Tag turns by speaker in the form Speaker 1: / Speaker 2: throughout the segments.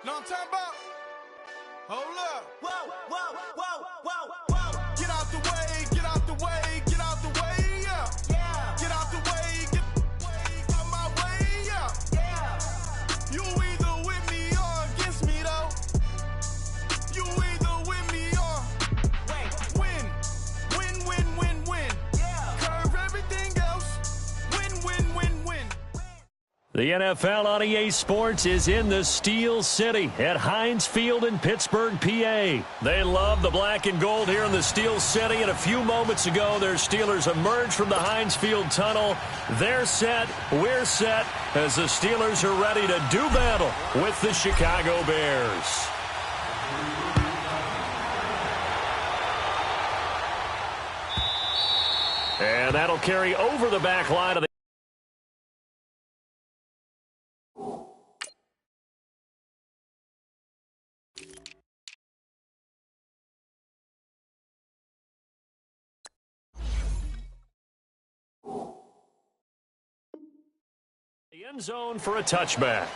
Speaker 1: Know what I'm talking about? Hold up.
Speaker 2: Whoa, whoa, whoa, whoa, whoa.
Speaker 1: Get out the way, get out the way, get out the way, yeah.
Speaker 2: Yeah.
Speaker 1: Get out the way, get out my way, yeah.
Speaker 2: Yeah.
Speaker 1: You either with me or against me, though. You either with me or win. Win, win, win, win.
Speaker 2: Yeah.
Speaker 1: Curve everything else. Win, win, win, win.
Speaker 3: The NFL on EA Sports is in the Steel City at Heinz Field in Pittsburgh, PA. They love the black and gold here in the Steel City, and a few moments ago, their Steelers emerged from the Heinz Field tunnel. They're set, we're set, as the Steelers are ready to do battle with the Chicago Bears. And that'll carry over the back line of the end zone for a touchback.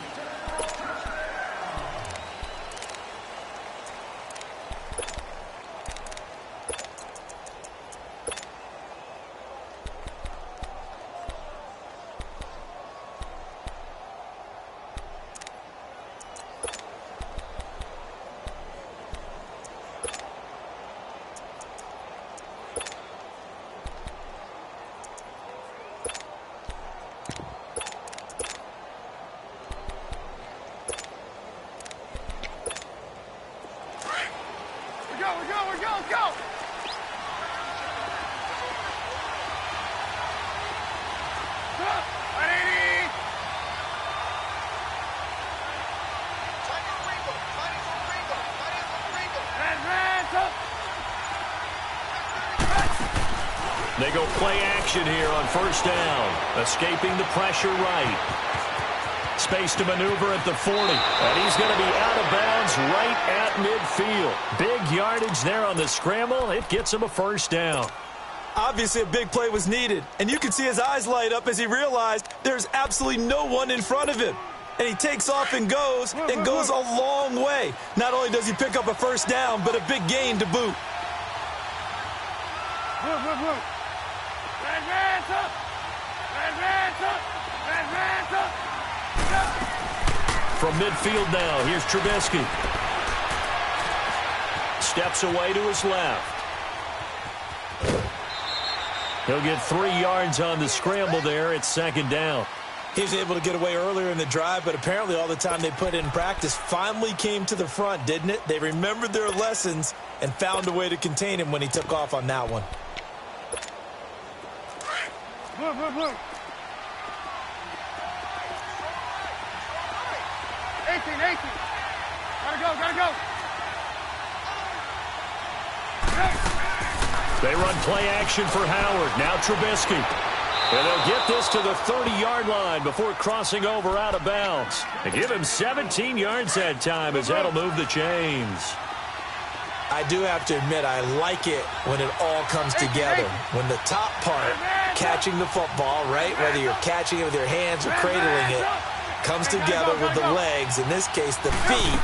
Speaker 1: Go!
Speaker 3: They go play action here on first down. Escaping the pressure right. Space to maneuver at the 40. And he's going to be out of bounds right at midfield. Big yardage there on the scramble. It gets him a first down.
Speaker 4: Obviously, a big play was needed. And you can see his eyes light up as he realized there's absolutely no one in front of him. And he takes off and goes a long way. Not only does he pick up a first down, but a big gain to boot.
Speaker 3: From midfield now, here's Trubisky. Steps away to his left. He'll get 3 yards on the scramble there. It's second down.
Speaker 4: He was able to get away earlier in the drive, but apparently all the time they put in practice finally came to the front, didn't it? They remembered their lessons and found a way to contain him when he took off on that one.
Speaker 1: Blue. 18. Gotta go.
Speaker 3: They run play action for Howard. Now Trubisky. And they'll get this to the 30-yard line before crossing over out of bounds. They give him 17 yards that time as that'll move the chains.
Speaker 4: I do have to admit, I like it when it all comes together. When the top part, catching the football, right, whether you're catching it with your hands or cradling it, comes together with the legs, in this case the feet,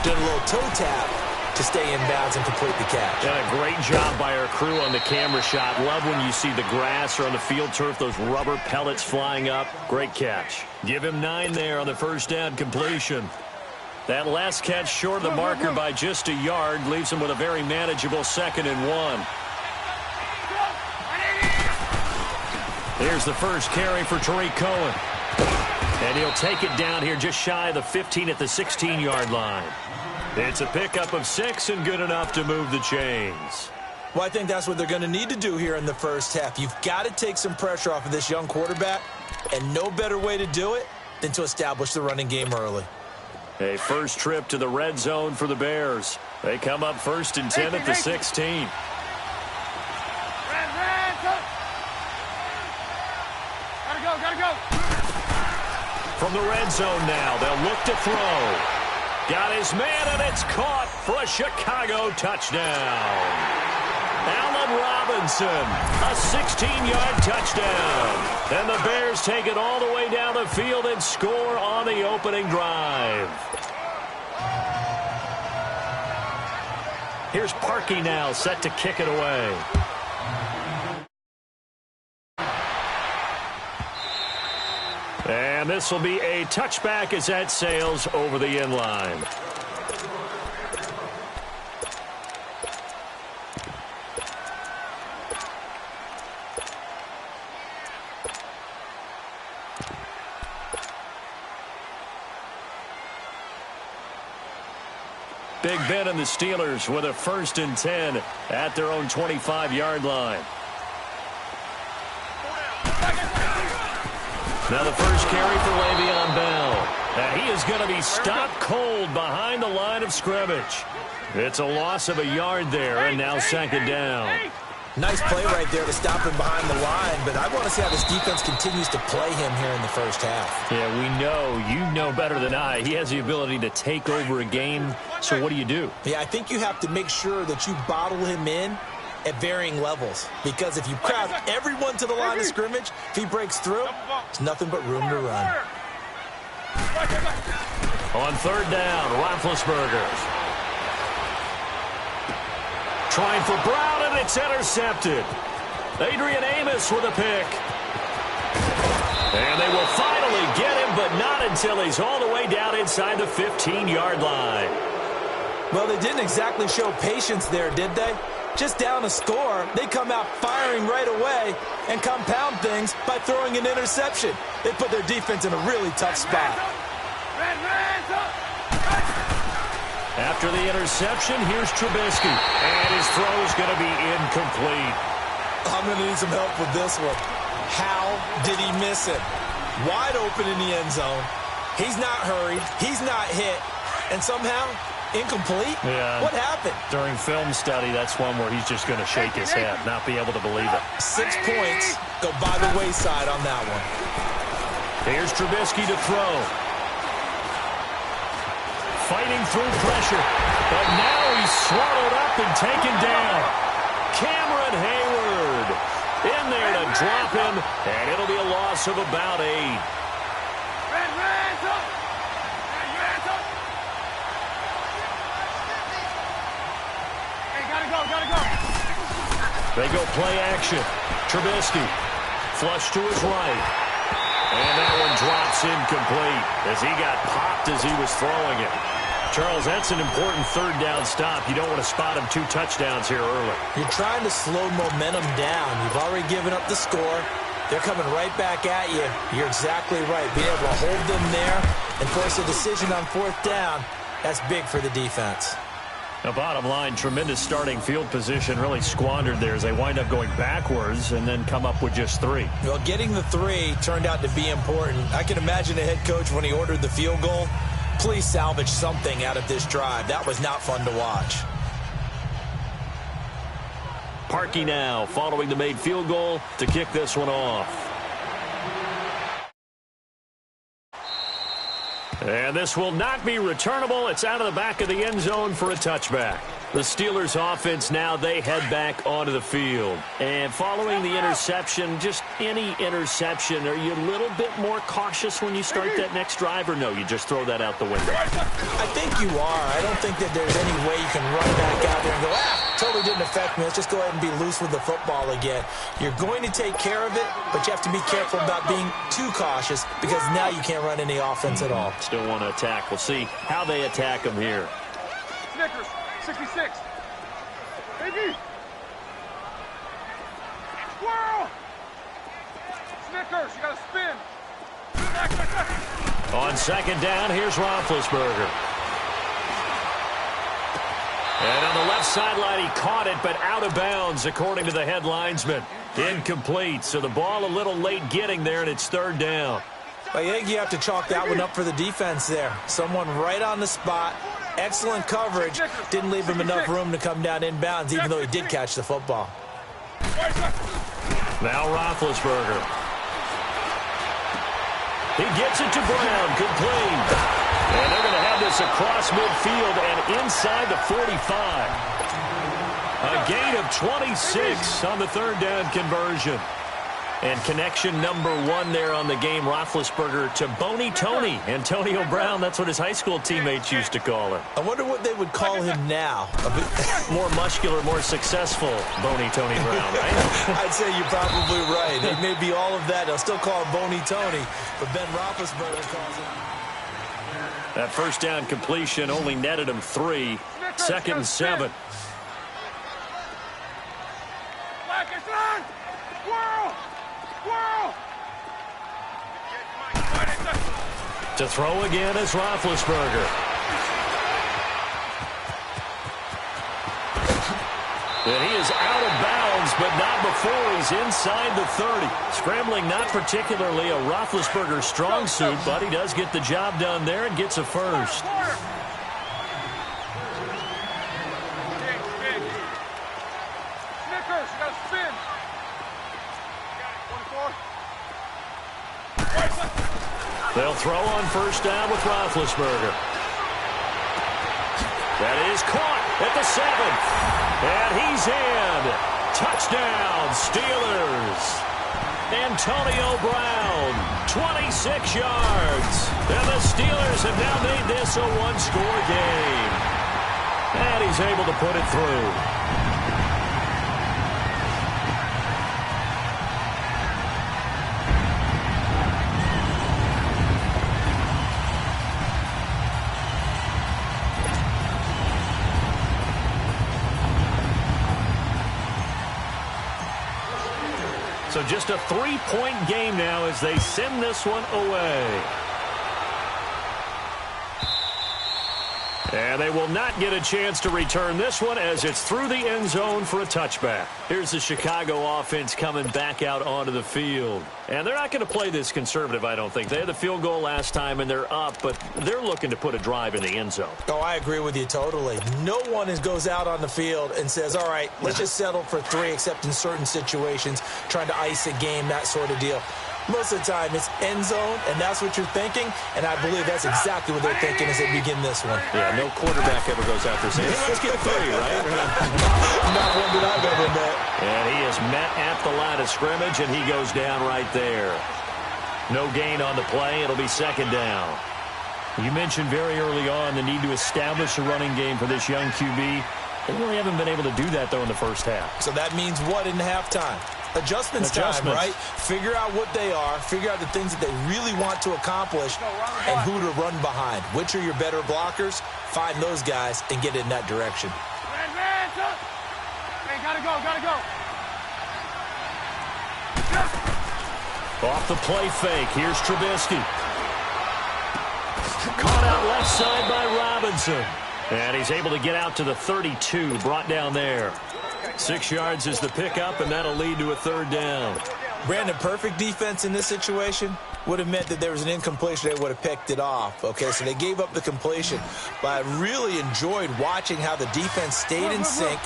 Speaker 4: doing a little toe tap to stay in bounds and complete the catch.
Speaker 3: And a great job by our crew on the camera shot. Love when you see the grass or on the field turf, those rubber pellets flying up. Great catch. Give him 9 there on the first down completion. That last catch short of the marker by just a yard leaves him with a very manageable 2nd and 1. Here's the first carry for Tariq Cohen. And he'll take it down here just shy of the 15 at the 16-yard line. It's a pickup of 6 and good enough to move the chains.
Speaker 4: Well, I think that's what they're going to need to do here in the first half. You've got to take some pressure off of this young quarterback, and no better way to do it than to establish the running game early.
Speaker 3: A first trip to the red zone for the Bears. They come up 1st and 10 at the 16.
Speaker 1: Gotta go.
Speaker 3: From the red zone now, they'll look to throw. Got his man, and it's caught for a Chicago touchdown. Allen Robinson, a 16-yard touchdown. And the Bears take it all the way down the field and score on the opening drive. Here's Parkey now, set to kick it away. And this will be a touchback as that sails over the end line. Big Ben and the Steelers with a 1st and 10 at their own 25-yard line. Now the first carry for Le'Veon Bell. And he is going to be stopped cold behind the line of scrimmage. It's a loss of a yard there, and now 2nd down.
Speaker 4: Nice play right there to stop him behind the line, but I want to see how this defense continues to play him here in the first half.
Speaker 3: Yeah, we know. You know better than I. He has the ability to take over a game, so what do?
Speaker 4: Yeah, I think you have to make sure that you bottle him in at varying levels, because if you crowd everyone to the line of scrimmage, if he breaks through, there's nothing but room to run.
Speaker 3: On 3rd down, Roethlisberger. Trying for Brown, and it's intercepted. Adrian Amos with a pick. And they will finally get him, but not until he's all the way down inside the 15-yard line.
Speaker 4: Well, they didn't exactly show patience there, did they? Just down a score, they come out firing right away and compound things by throwing an interception. They put their defense in a really tough spot.
Speaker 3: After the interception, here's Trubisky. And his throw is going to be incomplete.
Speaker 4: I'm going to need some help with this one. How did he miss it? Wide open in the end zone. He's not hurried. He's not hit. And somehow, incomplete?
Speaker 3: Yeah.
Speaker 4: What happened?
Speaker 3: During film study, that's one where he's just going to shake his head, not be able to believe it.
Speaker 4: 6 points go by the wayside on that one.
Speaker 3: Here's Trubisky to throw. Fighting through pressure, but now he's swallowed up and taken down. Cameron Hayward in there to drop him, and it'll be a loss of about 8. They go play action. Trubisky, flush to his right. And that one drops incomplete as he got popped as he was throwing it. Charles, that's an important 3rd down stop. You don't want to spot him 2 touchdowns here early.
Speaker 4: You're trying to slow momentum down. You've already given up the score. They're coming right back at you. You're exactly right. Being able to hold them there and force a decision on 4th down, that's big for the defense.
Speaker 3: Now, bottom line, tremendous starting field position, really squandered there as they wind up going backwards and then come up with just 3.
Speaker 4: Well, getting the 3 turned out to be important. I can imagine the head coach when he ordered the field goal. Please salvage something out of this drive. That was not fun to watch.
Speaker 3: Parkey now following the made field goal to kick this one off. And this will not be returnable. It's out of the back of the end zone for a touchback. The Steelers offense now, they head back onto the field. And following the interception, just any interception, are you a little bit more cautious when you start that next drive, or no, you just throw that out the window?
Speaker 4: I think you are. I don't think that there's any way you can run back out there and go, totally didn't affect me. Let's just go ahead and be loose with the football again. You're going to take care of it, but you have to be careful about being too cautious because now you can't run any offense at all.
Speaker 3: Still want to attack. We'll see how they attack them here.
Speaker 5: Snickers, 66. Baby. Squirrel. Snickers, you got to spin.
Speaker 3: On 2nd down, here's Roethlisberger. And on the left sideline, he caught it, but out of bounds, according to the head linesman. Incomplete, so the ball a little late getting there, and it's 3rd down.
Speaker 4: I think you have to chalk that one up for the defense there. Someone right on the spot. Excellent coverage. Didn't leave him enough room to come down inbounds, even though he did catch the football.
Speaker 3: Now Roethlisberger. He gets it to Brown, complete. And they're going to have this across midfield and inside the 45. A gain of 26 on the 3rd down conversion. And connection number 1 there on the game, Roethlisberger to Boney Tony. Antonio Brown, that's what his high school teammates used to call him.
Speaker 4: I wonder what they would call him now.
Speaker 3: More muscular, more successful Boney Tony Brown, right?
Speaker 4: I'd say you're probably right. It may be all of that. They'll still call him Boney Tony, but Ben Roethlisberger calls him.
Speaker 3: That first down completion only netted him 3. 2nd and 7. To throw again is Roethlisberger. And he is out of bounds, but not before he's inside the 30. Scrambling not particularly a Roethlisberger strong suit, but he does get the job done there and gets a first. They'll throw on first down with Roethlisberger. That is caught at the 7. And he's in. Touchdown, Steelers. Antonio Brown, 26 yards. And the Steelers have now made this a one-score game. And he's able to put it through. So just a 3-point game now as they send this one away. And they will not get a chance to return this one as it's through the end zone for a touchback. Here's the Chicago offense coming back out onto the field. And they're not going to play this conservative, I don't think. They had the field goal last time, and they're up, but they're looking to put a drive in the end zone.
Speaker 4: Oh, I agree with you totally. No one goes out on the field and says, all right, let's just settle for 3, except in certain situations, trying to ice a game, that sort of deal. Most of the time, it's end zone, and that's what you're thinking, and I believe that's exactly what they're thinking as they begin this one.
Speaker 3: Yeah, no quarterback ever goes out there saying, hey, let's get 3, right?
Speaker 4: Not one that I've ever met.
Speaker 3: And he is met at the line of scrimmage, and he goes down right there. No gain on the play. It'll be 2nd down. You mentioned very early on the need to establish a running game for this young QB. They really haven't been able to do that, though, in the first half.
Speaker 4: So that means what in halftime? Adjustments time, right? Figure out what they are, figure out the things that they really want to accomplish, and who to run behind. Which are your better blockers? Find those guys and get in that direction.
Speaker 5: Hey, gotta go.
Speaker 3: Off the play fake, here's Trubisky. Caught out left side by Robinson. And he's able to get out to the 32, brought down there. 6 yards is the pickup, and that'll lead to a 3rd down.
Speaker 4: Brandon, perfect defense in this situation would have meant that there was an incompletion. They would have picked it off. Okay, so they gave up the completion. But I really enjoyed watching how the defense stayed in sync,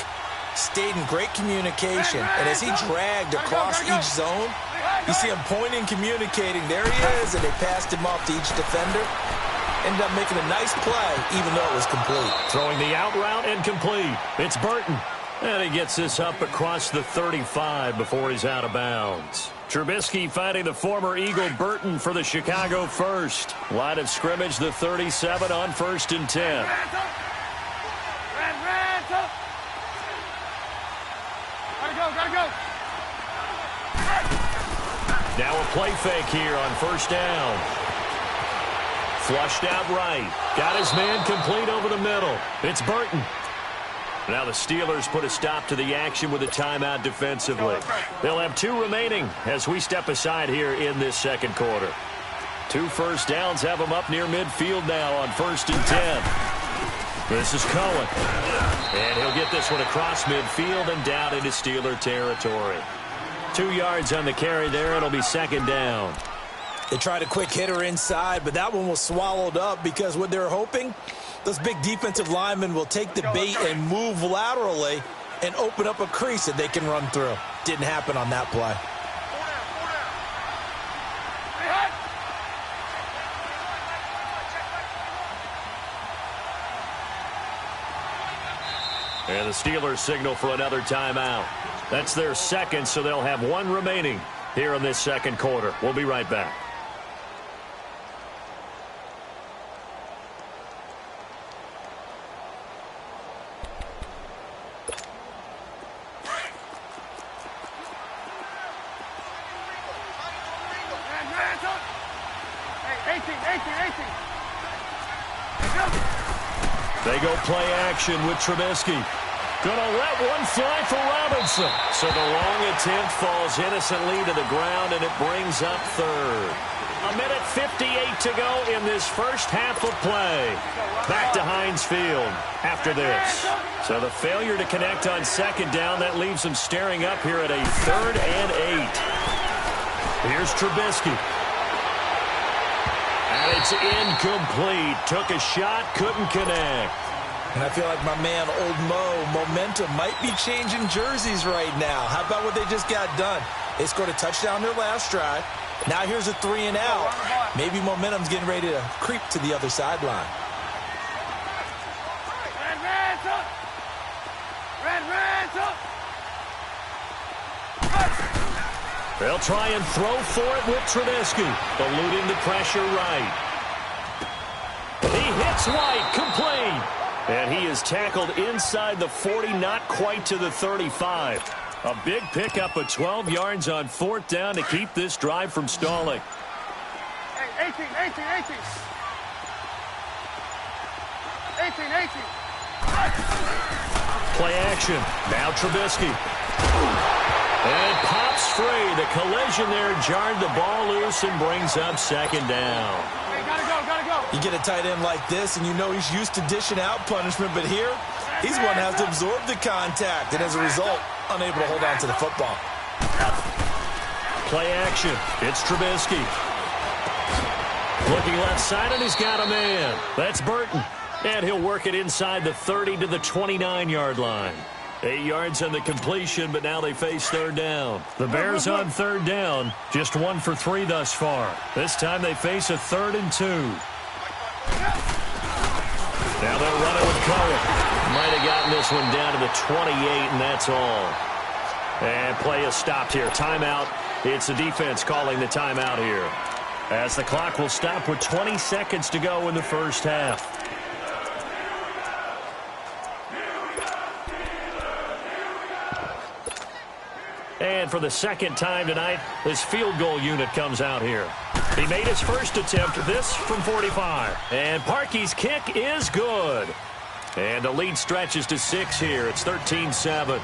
Speaker 4: stayed in great communication. And as he dragged across each zone, you see him pointing, communicating. There he is, and they passed him off to each defender. Ended up making a nice play, even though it was complete.
Speaker 3: Throwing the out route and complete. It's Burton. And he gets this up across the 35 before he's out of bounds. Trubisky fighting the former Eagle Burton for the Chicago first. Line of scrimmage, the 37 on 1st and 10.
Speaker 5: Gotta go.
Speaker 3: Now a play fake here on 1st down. Flushed out right. Got his man complete over the middle. It's Burton. Now the Steelers put a stop to the action with a timeout defensively. They'll have 2 remaining as we step aside here in this 2nd quarter. 2 first downs have them up near midfield now on 1st and 10. This is Cohen. And he'll get this one across midfield and down into Steeler territory. 2 yards on the carry there. It'll be 2nd down.
Speaker 4: They tried a quick hitter inside, but that one was swallowed up because what they're hoping, those big defensive linemen will take the bait and move laterally and open up a crease that they can run through. Didn't happen on that play.
Speaker 3: And the Steelers signal for another timeout. That's their 2nd, so they'll have 1 remaining. here in this second quarter. We'll be right back. They go play action with Trubisky. Gonna let one fly for Robinson. So the long attempt falls innocently to the ground, and it brings up third. 1:58 to go in this first half of play. Back to Heinz Field after this. So the failure to connect on second down, that leaves them staring up here at a 3rd and 8. Here's Trubisky. And it's incomplete. Took a shot, couldn't connect.
Speaker 4: And I feel like my man, Old Mo, momentum might be changing jerseys right now. How about what they just got done? They scored a touchdown their last drive. Now here's a 3 and out. Maybe momentum's getting ready to creep to the other sideline.
Speaker 3: They'll try and throw for it with Trubisky. Eluding the pressure right. He hits White, complete. And he is tackled inside the 40, not quite to the 35. A big pickup of 12 yards on 4th down to keep this drive from stalling.
Speaker 5: Hey, 18.
Speaker 3: Play action. Now Trubisky. And pops free. The collision there jarred the ball loose and brings up 2nd down.
Speaker 5: Hey, gotta go.
Speaker 4: You get a tight end like this, and you know he's used to dishing out punishment, but here, he's one that has to absorb the contact, and as a result, unable to hold on to the football.
Speaker 3: Play action. It's Trubisky. Looking left side, and he's got a man. That's Burton. And he'll work it inside the 30 to the 29-yard line. 8 yards on the completion, but now they face 3rd down. The Bears on 3rd down, just 1 for 3 thus far. This time they face a 3rd and 2. Now they'll run it with Cohen. Might have gotten this one down to the 28, and that's all. And play is stopped here. Timeout. It's the defense calling the timeout here, as the clock will stop with 20 seconds to go in the first half. And for the second time tonight, his field goal unit comes out here. He made his first attempt, this from 45. And Parkey's kick is good. And the lead stretches to 6 here. It's 13-7.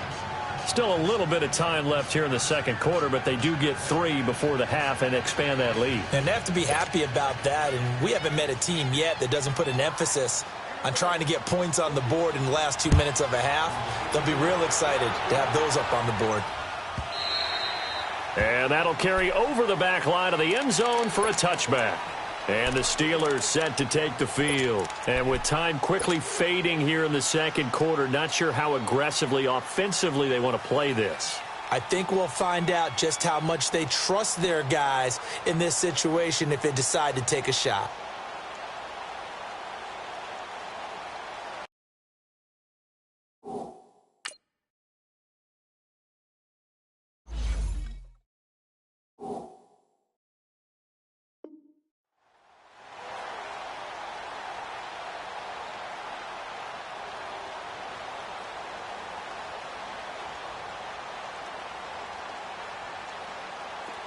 Speaker 3: Still a little bit of time left here in the second quarter, but they do get 3 before the half and expand that lead.
Speaker 4: And they have to be happy about that, and we haven't met a team yet that doesn't put an emphasis on trying to get points on the board in the last 2 minutes of a half. They'll be real excited to have those up on the board.
Speaker 3: And that'll carry over the back line of the end zone for a touchback. And the Steelers set to take the field. And with time quickly fading here in the second quarter, not sure how aggressively, offensively they want to play this.
Speaker 4: I think we'll find out just how much they trust their guys in this situation if they decide to take a shot.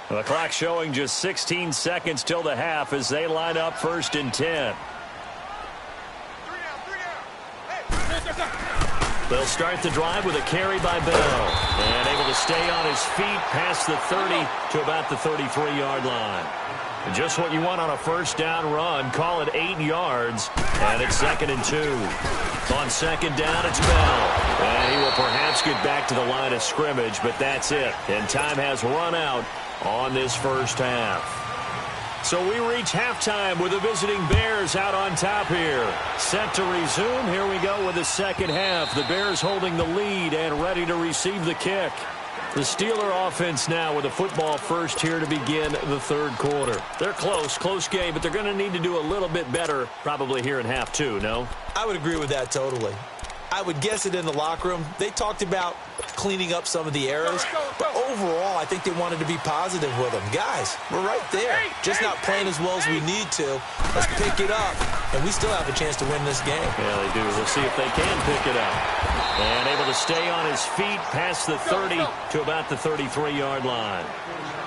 Speaker 3: The clock showing just 16 seconds till the half as they line up 1st and 10. They'll start the drive with a carry by Bell. And able to stay on his feet past the 30 to about the 33-yard line. And just what you want on a first down run. Call it 8 yards. And it's 2nd and 2. On 2nd down, it's Bell. And he will perhaps get back to the line of scrimmage, but that's it. And time has run out on this first half. So we reach halftime with the visiting Bears out on top here. Set to resume. Here we go with the second half. The Bears holding the lead and ready to receive the kick. The Steeler offense now with the football first here to begin the third quarter. They're close game, but they're going to need to do a little bit better probably here in half two, no?
Speaker 4: I would agree with that totally. I would guess it in the locker room. They talked about cleaning up some of the errors, but overall, I think they wanted to be positive with them. Guys, we're right there. Just not playing as well as we need to. Let's pick it up, and we still have a chance to win this game.
Speaker 3: Yeah, they do. We'll see if they can pick it up. And able to stay on his feet past the 30 to about the 33-yard line.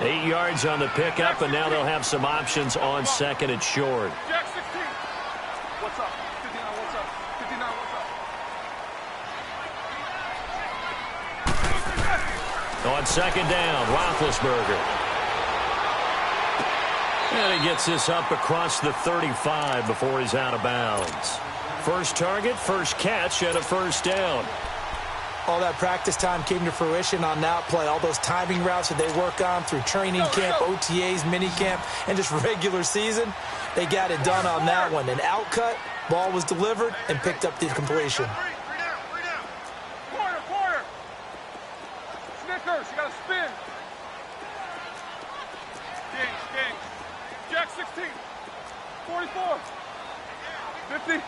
Speaker 3: 8 yards on the pickup, and now they'll have some options on second and short.
Speaker 5: Jack 16. What's up? 59, what's up? 59, what's up?
Speaker 3: On second down, Roethlisberger. And he gets this up across the 35 before he's out of bounds. First target, first catch, and a first down.
Speaker 4: All that practice time came to fruition on that play. All those timing routes that they work on through training camp, OTAs, minicamp, and just regular season, they got it done on that one. An outcut, ball was delivered, and picked up the completion.
Speaker 5: Quarter. Snickers, you got to spin. Gang. Jack 16. 44. 50.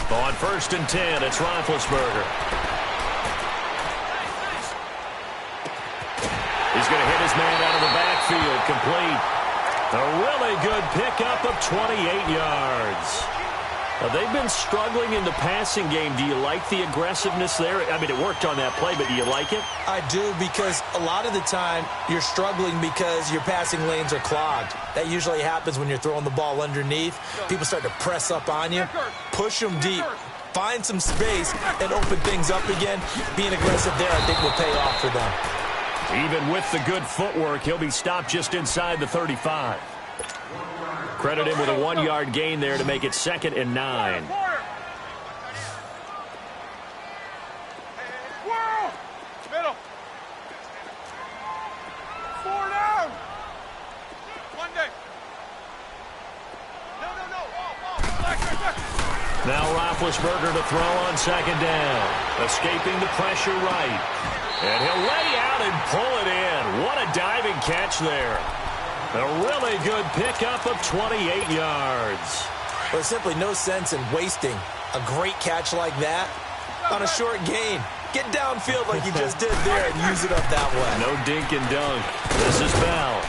Speaker 3: On first and 10, it's Roethlisberger. He's going to hit his man out of the backfield, complete. A really good pickup of 28 yards. Now, they've been struggling in the passing game. Do you like the aggressiveness there? I mean, it worked on that play, but do you like it?
Speaker 4: I do, because a lot of the time you're struggling because your passing lanes are clogged. That usually happens when you're throwing the ball underneath. People start to press up on you. Push them deep. Find some space and open things up again. Being aggressive there, I think, will pay off for them.
Speaker 3: Even with the good footwork, he'll be stopped just inside the 35. Credit him with a 1-yard gain there to make it 2nd and 9.
Speaker 5: Middle. 4 down. Monday. No.
Speaker 3: Now Roethlisberger to throw on second down. Escaping the pressure right. And he'll lay out and pull it in. What a diving catch there. A really good pickup of 28 yards.
Speaker 4: There's simply no sense in wasting a great catch like that on a short gain. Get downfield like you just did there and use it up that way.
Speaker 3: No dink and dunk. This is Bell.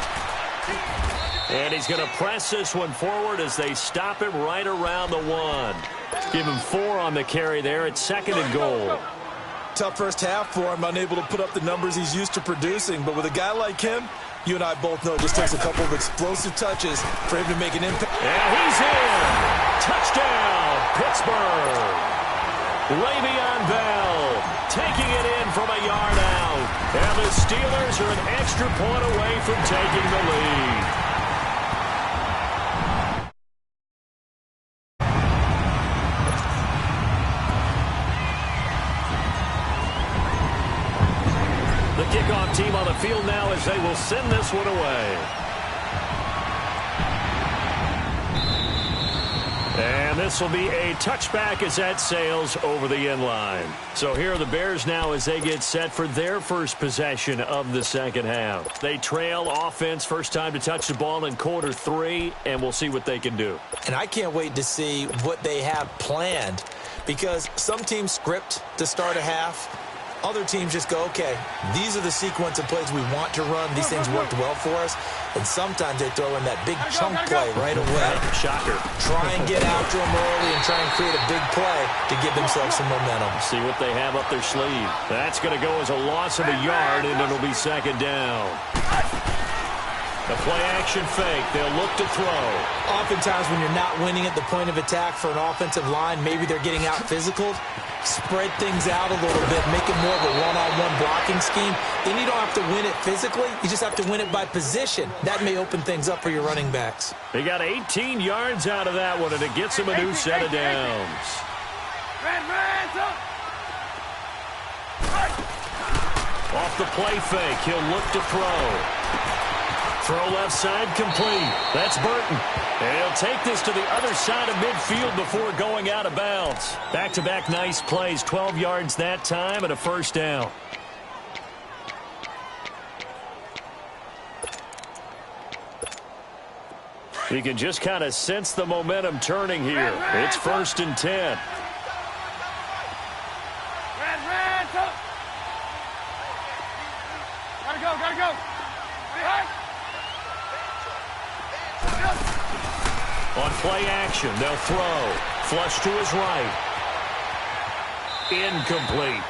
Speaker 3: And he's going to press this one forward as they stop him right around the 1. Give him 4 on the carry there at 2nd and goal.
Speaker 4: Tough first half for him, unable to put up the numbers he's used to producing. But with a guy like him, you and I both know it just takes a couple of explosive touches for him to make an impact.
Speaker 3: And he's in. Touchdown, Pittsburgh. Le'Veon Bell taking it in from a yard out. And the Steelers are an extra point away from taking the lead. The kickoff team on the field now as they will send this one away. And this will be a touchback as that sails over the end line. So here are the Bears now as they get set for their first possession of the second half. They trail offense, first time to touch the ball in quarter 3, and we'll see what they can do.
Speaker 4: And I can't wait to see what they have planned, because some teams script to start a half. Other teams just go, okay, these are the sequence of plays we want to run. These things worked well for us. And sometimes they throw in that big chunk play right away.
Speaker 3: Shocker.
Speaker 4: Try and get after them early and try and create a big play to give themselves some momentum.
Speaker 3: See what they have up their sleeve. That's going to go as a loss of a yard, and it'll be 2nd down. The play-action fake. They'll look to throw.
Speaker 4: Oftentimes when you're not winning at the point of attack for an offensive line, maybe they're getting out physical. Spread things out a little bit, make it more of a one-on-one blocking scheme. Then you don't have to win it physically. You just have to win it by position. That may open things up for your running backs.
Speaker 3: They got 18 yards out of that one, and it gets them a new set of downs. Off the play fake, he'll look to throw. Throw left side complete. That's Burton. And he'll take this to the other side of midfield before going out of bounds. Back-to-back nice plays. 12 yards that time and a first down. You can just kind of sense the momentum turning here. It's 1st and 10.
Speaker 5: Gotta go.
Speaker 3: On play action, they'll throw. Flush to his right. Incomplete.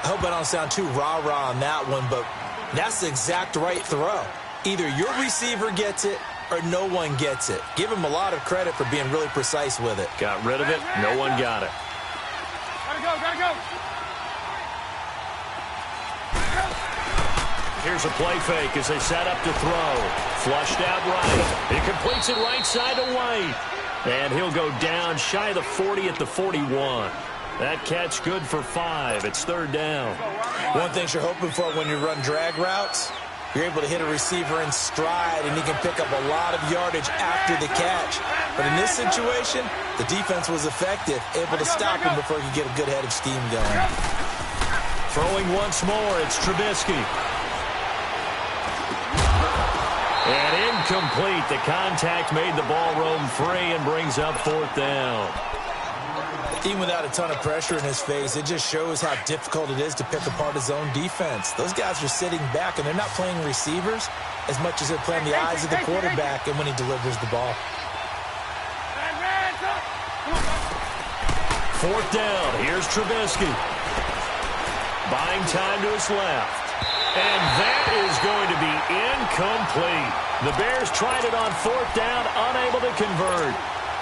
Speaker 4: I hope I don't sound too rah-rah on that one, but that's the exact right throw. Either your receiver gets it or no one gets it. Give him a lot of credit for being really precise with it.
Speaker 3: Got rid of it. No one got it.
Speaker 5: Gotta go.
Speaker 3: Here's a play fake as they set up to throw. Flushed out right. He completes it right side to White. And he'll go down shy of the 40 at the 41. That catch good for 5. It's 3rd down.
Speaker 4: One thing you're hoping for when you run drag routes, you're able to hit a receiver in stride, and he can pick up a lot of yardage after the catch. But in this situation, the defense was effective, able to stop him before he could get a good head of steam going.
Speaker 3: Throwing once more, it's Trubisky. And incomplete. The contact made the ball roam free and brings up 4th down.
Speaker 4: Even without a ton of pressure in his face, it just shows how difficult it is to pick apart his own defense. Those guys are sitting back, and they're not playing receivers as much as they're playing the eyes of the quarterback and when he delivers the ball.
Speaker 3: 4th down. Here's Trubisky. Buying time to his left. And that is going to be incomplete. The Bears tried it on 4th down, unable to convert.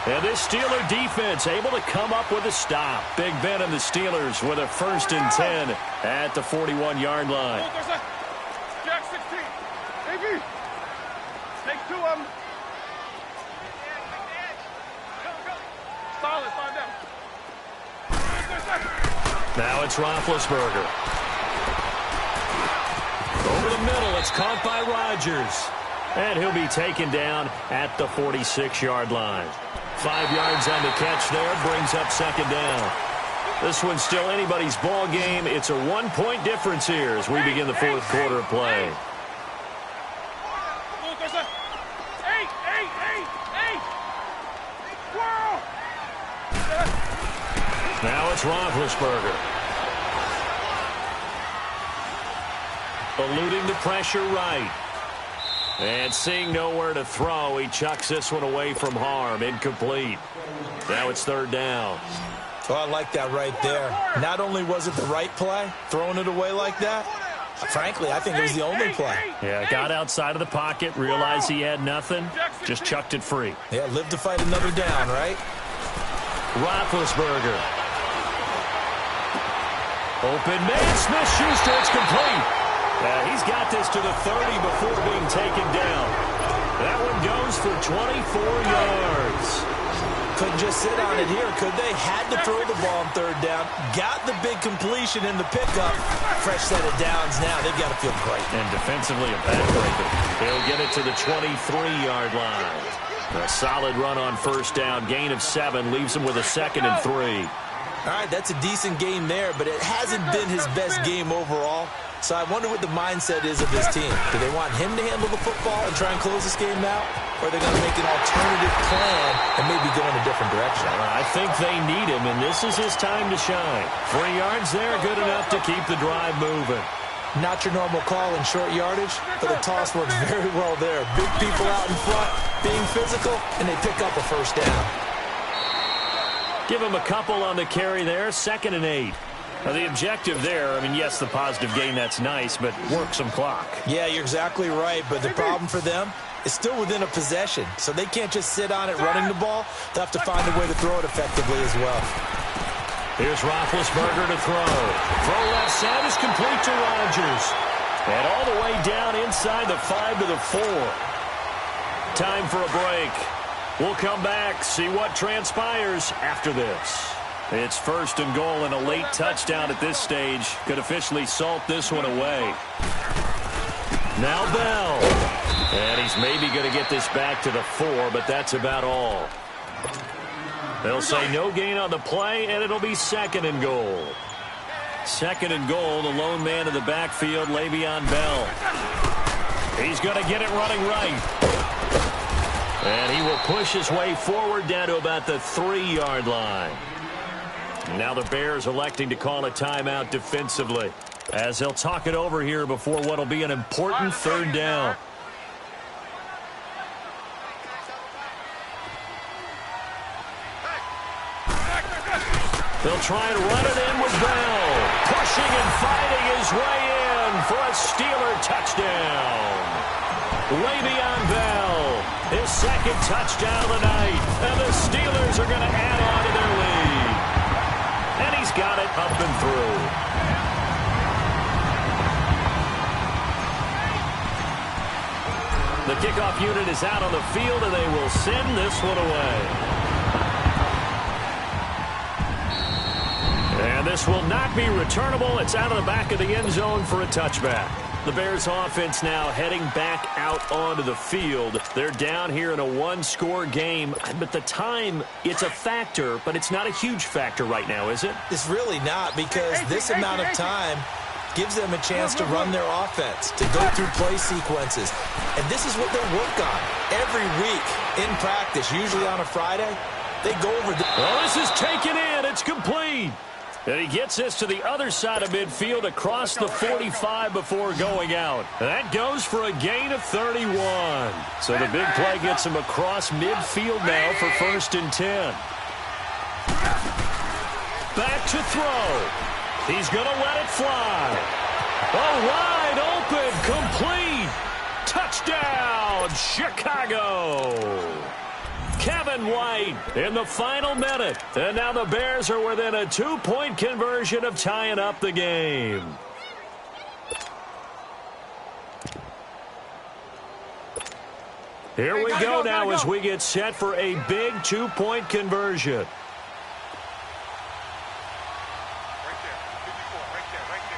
Speaker 3: And this Steeler defense able to come up with a stop. Big Ben and the Steelers with a 1st and 10 at the 41-yard line.
Speaker 5: Jack 16. AB. Take 2 of them. Go. Solid. 5 down.
Speaker 3: Now it's Roethlisberger. Over the middle, it's caught by Rodgers. And he'll be taken down at the 46-yard line. 5 yards on the catch there, brings up 2nd down. This one's still anybody's ball game. It's a 1-point difference here as we begin the 4th quarter of play. Now it's Roethlisberger. Eluding the pressure right. And seeing nowhere to throw, he chucks this one away from harm. Incomplete. Now it's 3rd down.
Speaker 4: Oh, I like that right there. Not only was it the right play, throwing it away like that, frankly, I think it was the only play.
Speaker 3: Yeah, got outside of the pocket, realized he had nothing, just chucked it free.
Speaker 4: Yeah, live to fight another down, right?
Speaker 3: Roethlisberger. Open man, Smith-Schuster, it's complete. He's got this to the 30 before being taken down. That one goes for 24 yards.
Speaker 4: Couldn't just sit on it here, could they? Had to throw the ball on 3rd down. Got the big completion in the pickup. Fresh set of downs now. They've got to feel great.
Speaker 3: And defensively a backbreaker. They'll get it to the 23-yard line. A solid run on 1st down. Gain of 7 leaves him with a 2nd and 3.
Speaker 4: All right, that's a decent game there, but it hasn't been his best game overall. So I wonder what the mindset is of his team. Do they want him to handle the football and try and close this game out? Or are they going to make an alternative plan and maybe go in a different direction?
Speaker 3: I think they need him, and this is his time to shine. 3 yards there, good enough to keep the drive moving.
Speaker 4: Not your normal call in short yardage, but the toss works very well there. Big people out in front, being physical, and they pick up a 1st down.
Speaker 3: Give him a couple on the carry there, 2nd and 8. Now, the objective there, I mean, yes, the positive gain, that's nice, but work some clock.
Speaker 4: Yeah, you're exactly right, but the problem for them is still within a possession, so they can't just sit on it running the ball. They'll have to find a way to throw it effectively as well.
Speaker 3: Here's Roethlisberger to throw. Throw left side is complete to Rodgers. And all the way down inside the 5 to the 4. Time for a break. We'll come back, see what transpires after this. It's 1st and goal, and a late touchdown at this stage could officially salt this one away. Now Bell. And he's maybe going to get this back to the 4, but that's about all. They'll say no gain on the play, and it'll be 2nd and goal. 2nd and goal, the lone man in the backfield, Le'Veon Bell. He's going to get it running right. And he will push his way forward down to about the 3-yard line. Now the Bears electing to call a timeout defensively, as they'll talk it over here before what will be an important 3rd down. They'll try and run it in with Bell, pushing and fighting his way in for a Steeler touchdown. Le'Veon Bell, his 2nd touchdown of the night, and the Steelers are going to add on to their lead. And he's got it up and through. The kickoff unit is out on the field, and they will send this one away. And this will not be returnable. It's out of the back of the end zone for a touchback. The Bears offense now heading back out onto the field. They're down here in a 1-score game. But the time, it's a factor, but it's not a huge factor right now, is it?
Speaker 4: It's really not, because this amount of time gives them a chance to run their offense, to go through play sequences. And this is what they'll work on every week in practice, usually on a Friday. They go over the...
Speaker 3: Well, this is taken in. It's complete. And he gets this to the other side of midfield across the 45 before going out. That goes for a gain of 31. So the big play gets him across midfield now for 1st and 10. Back to throw. He's going to let it fly. Oh, wide open, complete. Touchdown, Chicago. Kevin White in the final minute. And now the Bears are within a 2-point conversion of tying up the game. Here we go now as we get set for a big 2-point conversion.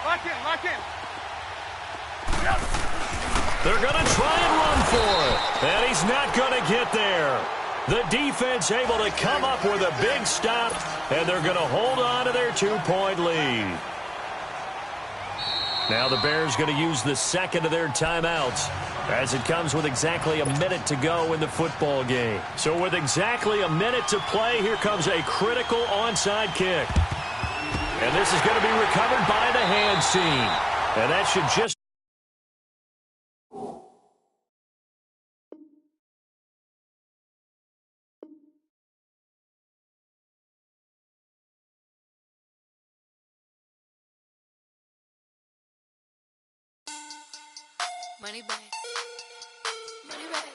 Speaker 5: Lock in.
Speaker 3: They're going to try and run for it. And he's not going to get there. The defense able to come up with a big stop, and they're going to hold on to their 2-point lead. Now the Bears going to use the 2nd of their timeouts, as it comes with exactly a minute to go in the football game. So with exactly a minute to play, here comes a critical onside kick. And this is going to be recovered by the hands team. And that should just...
Speaker 6: Money back. Money back.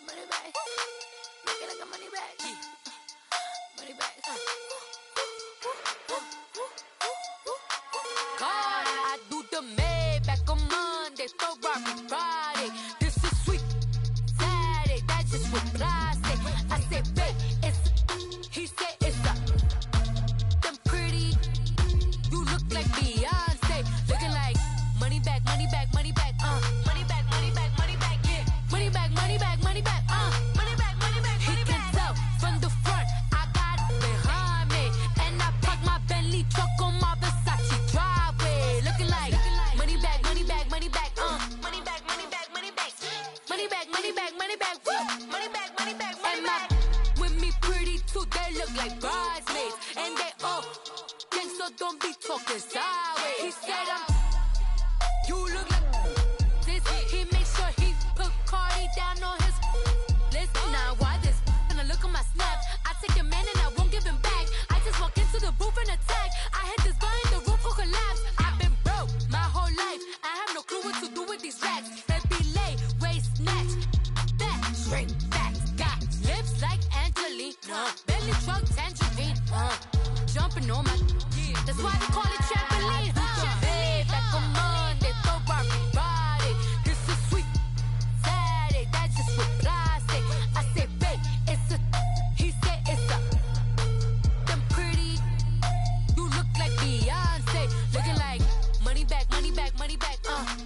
Speaker 6: Money back. Make it like a money back. Money back. God, I do the Maybach on Monday, Ferrari Friday. This is sweet Saturday. That's just what plastic. I said, babe, it's. He said it's a. Them pretty. You look like Beyonce. Looking like money back, money back, money back. Money back, money back, money back, yeah. Money back, money back, money back, money back, money back, money back. He can tell from the front, I got it behind me. And I park my Bentley truck on my Versace driveway. Looking like money back, money back, money back, money back, money back, money back. Money back, money back, money back, money back, money back, money back. With me pretty too, they look like bridesmaids. And they all gang, so don't be talking sideways. He said you look like this. He makes sure he put Cardi down on his list. Now why this? When I look at my snap, I take a man and I won't give him back. I just walk into the booth and attack. I hit this guy in the roof will collapse. I've been broke my whole life. I have no clue what to do with these racks. They be late, waist snatch, back, straight back. Got lips like Angelina, belly truck tangerine, jumping on my. That's why they call it trampoline. Babe, back on Monday, Ferrari Friday. This is sweet Saturday. That's just with plastic. I said, babe, it's a. He said it's a. Them pretty. You look like Beyonce. Looking like money back, money back, money back.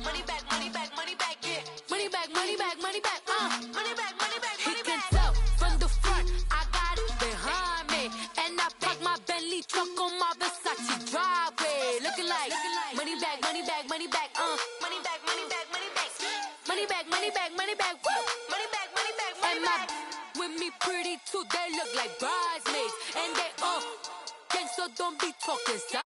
Speaker 6: Money back, money back, money back. Yeah. Money back, money back, money back. Money back, money back, money back. He can tell from the front, I got it behind me. And I park my Bentley truck on my Versace driveway. Looking like money back, money back, money back. Money back, money back, money back. Money back, money back, money back. Money back, money back, money back. pretty too, they look like bridesmaids. And they all gang, so don't be talking.